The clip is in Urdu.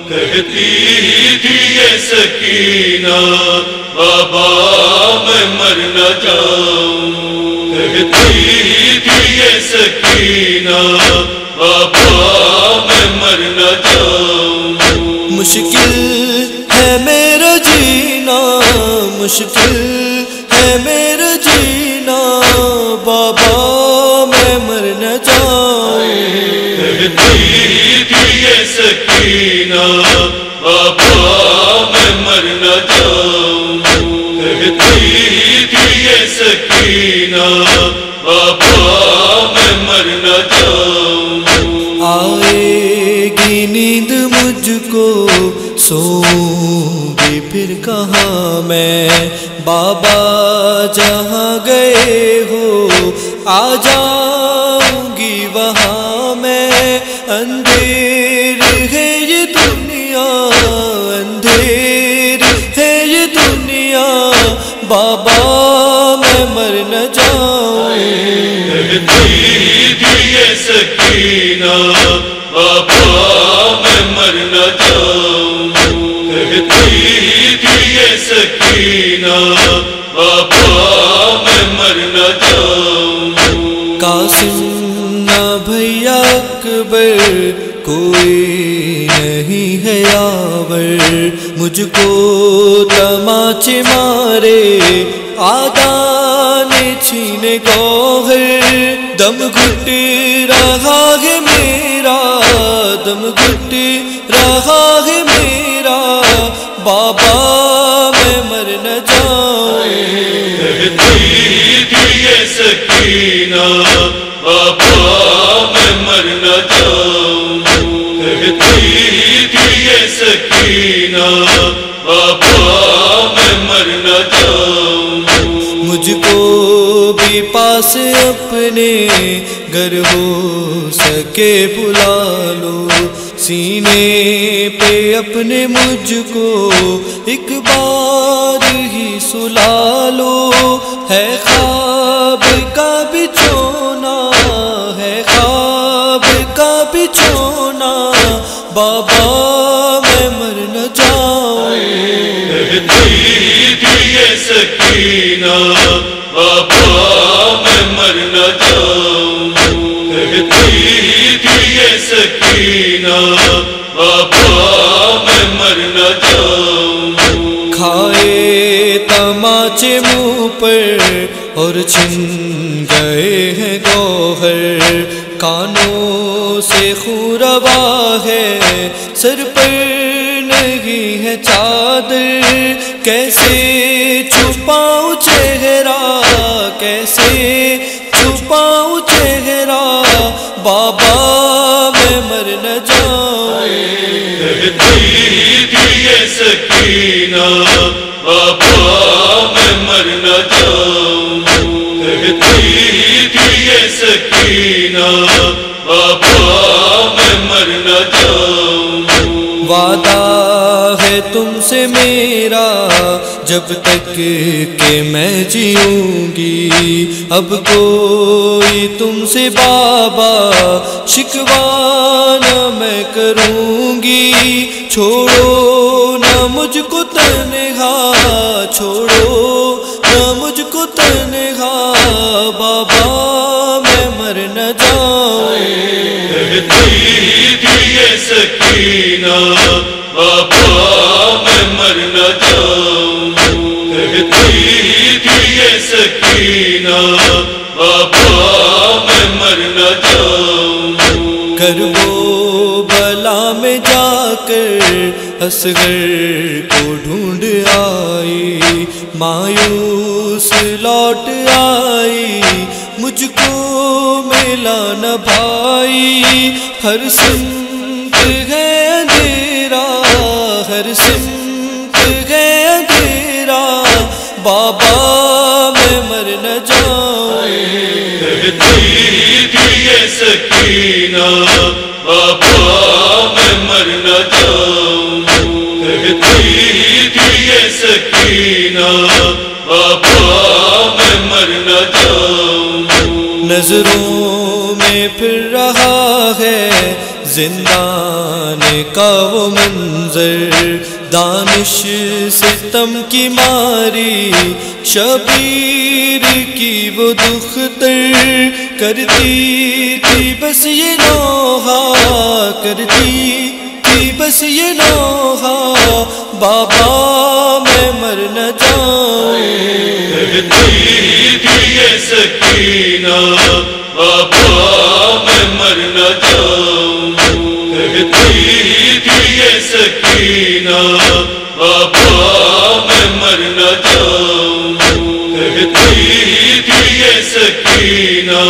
کہتی تھی یہ سکینہ بابا میں مر نہ جاؤں، کہتی تھی یہ سکینہ بابا میں مر نہ جاؤں۔ مشکل ہے میرا جینا، مشکل ہے میرا جینا بابا میں مر نہ جاؤں۔ کہتی تھی یہ سکینہ بابا میں مر نہ جاؤں، کہتی تھی یہ سکینہ بابا میں مر نہ جاؤں۔ آئے گی نیند مجھ کو، سوؤں گی پھر کہاں میں، بابا جہاں گئے ہو آ جاؤں گی وہاں میں۔ اندھیر ہے یہ دنیا، اندھیر ہے یہ دنیا بابا میں مر نہ جاؤں۔ کہتی تھی یہ سکینہ بابا میں مر نہ جاؤں، کہتی تھی یہ سکینہ بابا میں مر نہ جاؤں۔ قاسم نہ بھیا اکبر کوئی نہیں ہے یاور، مجھ کو تماچے مارے آدان چھینے گوہر، دم گھٹ رہا ہے میرا، دم گھٹ رہا ہے میرا بابا میں مر نہ جاؤں۔ کہتی تھی یہ سکینہ بابا میں مر نہ جاؤں، کہتی تھی یہ سکینہ بابا میں مر نہ جاؤں۔ مجھ کو بھی پاس اپنے گر ہو سکے بلا لو، سینے پہ اپنے مجھ کو ایک بار ہی سلا لو۔ ہے خواب کا بچھونا، ہے خواب کا بچھونا بابا میں مر نہ جاؤں۔ کہتی تھی یہ سکینہ بابا میں مر نہ جاؤں، کہتی تھی یہ سکینہ بابا میں مر نہ جاؤں۔ کھائے تماچے منہ پر اور چھن گئے ہیں گوہر، کانوں سے خون روا ہے، سر پر نہیں ہے چادر، کیسے چھپاؤں چہرہ، کیسے چھپاؤں چہرہ بابا میں مر نہ جاؤں۔ کہتی تھی یہ سکینہ بابا میں مر نہ جاؤں، کہتی تھی یہ سکینہ بابا میں مر نہ جاؤں۔ وعدہ ہے تم سے میرا جب تک کہ میں جیوں گی، اب کوئی تم سے بابا شکوہ نہ میں کروں گی، چھوڑو نہ مجھ کو تنہا، چھوڑو نہ مجھ کو تنہا بابا میں مر نہ جاؤں۔ کہتی تھی یہ سکینہ بابا میں مر نہ جاؤں، کہتی تھی یہ سکینہ بابا میں مر نہ جاؤں۔ کربو بلا میں جا کر اصغر کو ڈھونڈ آئی، مایوس لوٹ آئی، مجھ کو ملا نہ بھائی، ہر سمت ہے اندھیرا، ہر سمت ہے اندھیرا بابا میں مر نہ جاؤں۔ کہتی تھی یہ سکینہ بابا میں مر نہ جاؤں، کہتی تھی یہ سکینہ بابا میں مر نہ جاؤں۔ نظروں میں پھر رہا ہے زندان کا وہ منظر، دانش ستم کی ماری شبیر کی وہ دختر، کرتی تھی بس یہ نوحہ، کرتی تھی بس یہ نوحہ، بابا میں مر نہ جاؤں. کہتی تھی یہ سکینہ بابا میں مر نہ جاؤں، کہتی تھی یہ سکینہ بابا میں مر نہ جاؤں، کہتی تھی یہ سکینہ